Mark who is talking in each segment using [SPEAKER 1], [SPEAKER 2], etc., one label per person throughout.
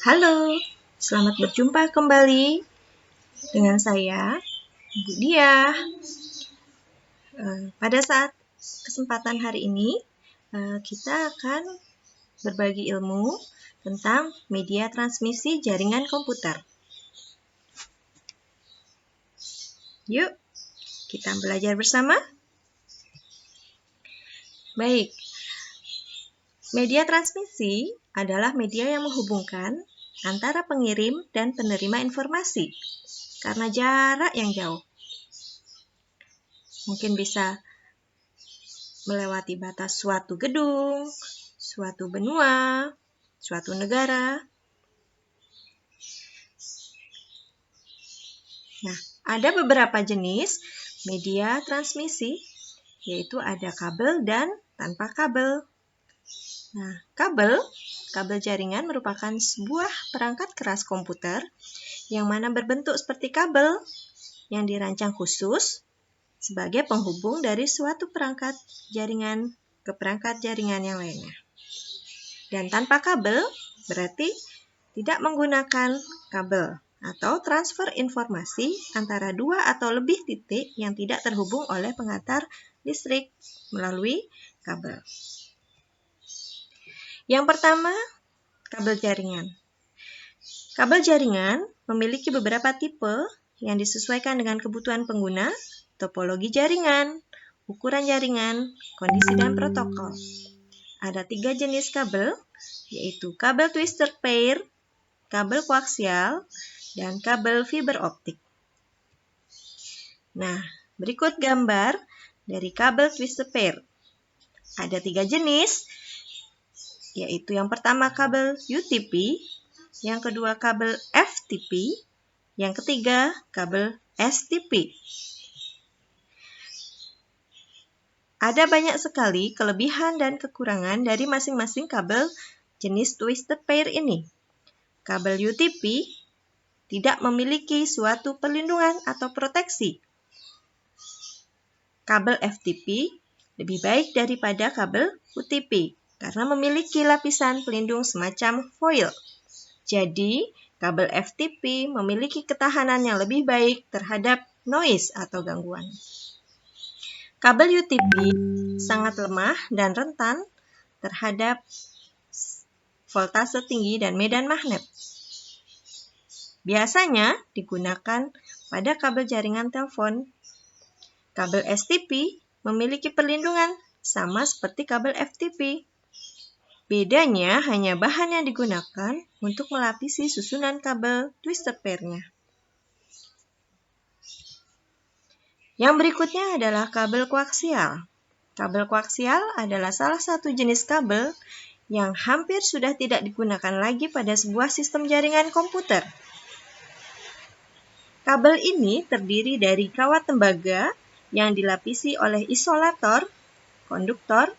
[SPEAKER 1] Halo, selamat berjumpa kembali dengan saya, Bu Diah. Pada saat kesempatan hari ini, kita akan berbagi ilmu tentang media transmisi jaringan komputer. Yuk, kita belajar bersama. Baik, media transmisi adalah media yang menghubungkan antara pengirim dan penerima informasi karena jarak yang jauh. Mungkin bisa melewati batas suatu gedung, suatu benua, suatu negara. Nah, ada beberapa jenis media transmisi, yaitu ada kabel dan tanpa kabel. Nah, kabel jaringan merupakan sebuah perangkat keras komputer yang mana berbentuk seperti kabel yang dirancang khusus sebagai penghubung dari suatu perangkat jaringan ke perangkat jaringan yang lainnya. Dan tanpa kabel berarti tidak menggunakan kabel atau transfer informasi antara dua atau lebih titik yang tidak terhubung oleh pengantar listrik melalui kabel. Yang pertama, kabel jaringan. Kabel jaringan memiliki beberapa tipe yang disesuaikan dengan kebutuhan pengguna, topologi jaringan, ukuran jaringan, kondisi dan protokol. Ada 3 jenis kabel, yaitu kabel twisted pair, kabel koaksial, dan kabel fiber optik. Nah, berikut gambar dari kabel twisted pair. Ada 3 jenis, yaitu yang pertama kabel UTP, yang kedua kabel FTP, yang ketiga kabel STP. Ada banyak sekali kelebihan dan kekurangan dari masing-masing kabel jenis twisted pair ini. Kabel UTP tidak memiliki suatu perlindungan atau proteksi. Kabel FTP lebih baik daripada kabel UTP karena memiliki lapisan pelindung semacam foil. Jadi, kabel FTP memiliki ketahanan yang lebih baik terhadap noise atau gangguan. Kabel UTP sangat lemah dan rentan terhadap voltase tinggi dan medan magnet. Biasanya digunakan pada kabel jaringan telepon. Kabel STP memiliki perlindungan sama seperti kabel FTP. Bedanya hanya bahan yang digunakan untuk melapisi susunan kabel twisted pair-nya. Yang berikutnya adalah kabel koaksial. Kabel koaksial adalah salah satu jenis kabel yang hampir sudah tidak digunakan lagi pada sebuah sistem jaringan komputer. Kabel ini terdiri dari kawat tembaga yang dilapisi oleh isolator, konduktor,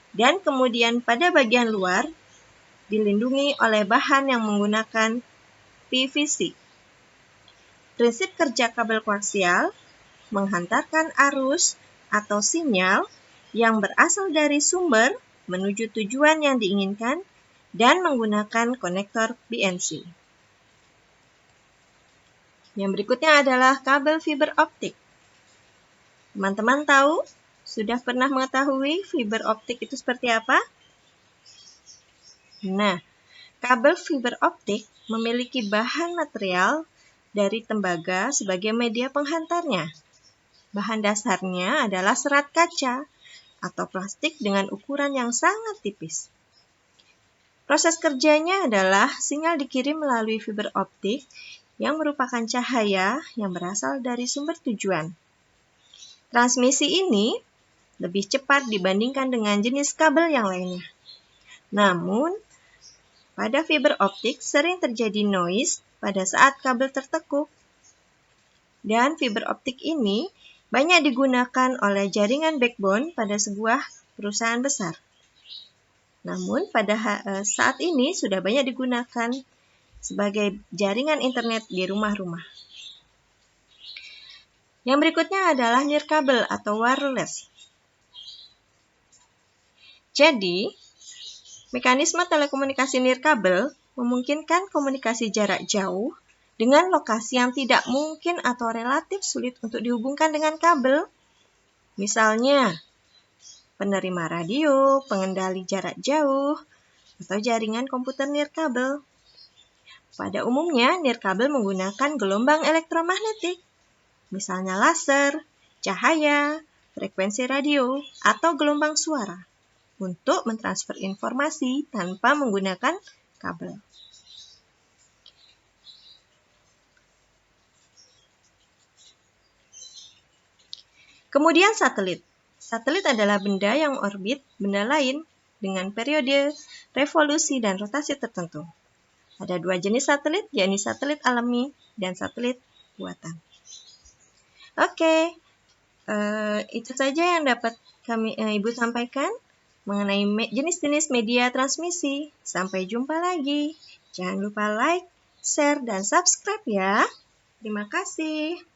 [SPEAKER 1] dan kemudian pada bagian luar dilindungi oleh bahan yang menggunakan PVC. Prinsip kerja kabel koaksial menghantarkan arus atau sinyal yang berasal dari sumber menuju tujuan yang diinginkan dan menggunakan konektor BNC. Yang berikutnya adalah kabel fiber optik. Teman-teman tahu? Sudah pernah mengetahui fiber optik itu seperti apa? Nah, kabel fiber optik memiliki bahan material dari tembaga sebagai media penghantarnya. Bahan dasarnya adalah serat kaca atau plastik dengan ukuran yang sangat tipis. Proses kerjanya adalah sinyal dikirim melalui fiber optik yang merupakan cahaya yang berasal dari sumber tujuan. Transmisi ini lebih cepat dibandingkan dengan jenis kabel yang lainnya. Namun, pada fiber optik sering terjadi noise pada saat kabel tertekuk. Dan fiber optik ini banyak digunakan oleh jaringan backbone pada sebuah perusahaan besar. Namun, pada saat ini sudah banyak digunakan sebagai jaringan internet di rumah-rumah. Yang berikutnya adalah nirkabel atau wireless. Jadi, mekanisme telekomunikasi nirkabel memungkinkan komunikasi jarak jauh dengan lokasi yang tidak mungkin atau relatif sulit untuk dihubungkan dengan kabel. Misalnya, penerima radio, pengendali jarak jauh, atau jaringan komputer nirkabel. Pada umumnya, nirkabel menggunakan gelombang elektromagnetik, misalnya laser, cahaya, frekuensi radio, atau gelombang suara, untuk mentransfer informasi tanpa menggunakan kabel. Kemudian satelit. Satelit adalah benda yang orbit benda lain dengan periode, revolusi, dan rotasi tertentu. Ada dua jenis satelit, yakni satelit alami dan satelit buatan. Oke, itu saja yang dapat Ibu sampaikan mengenai jenis-jenis media transmisi. Sampai jumpa lagi. Jangan lupa like, share, dan subscribe ya. Terima kasih.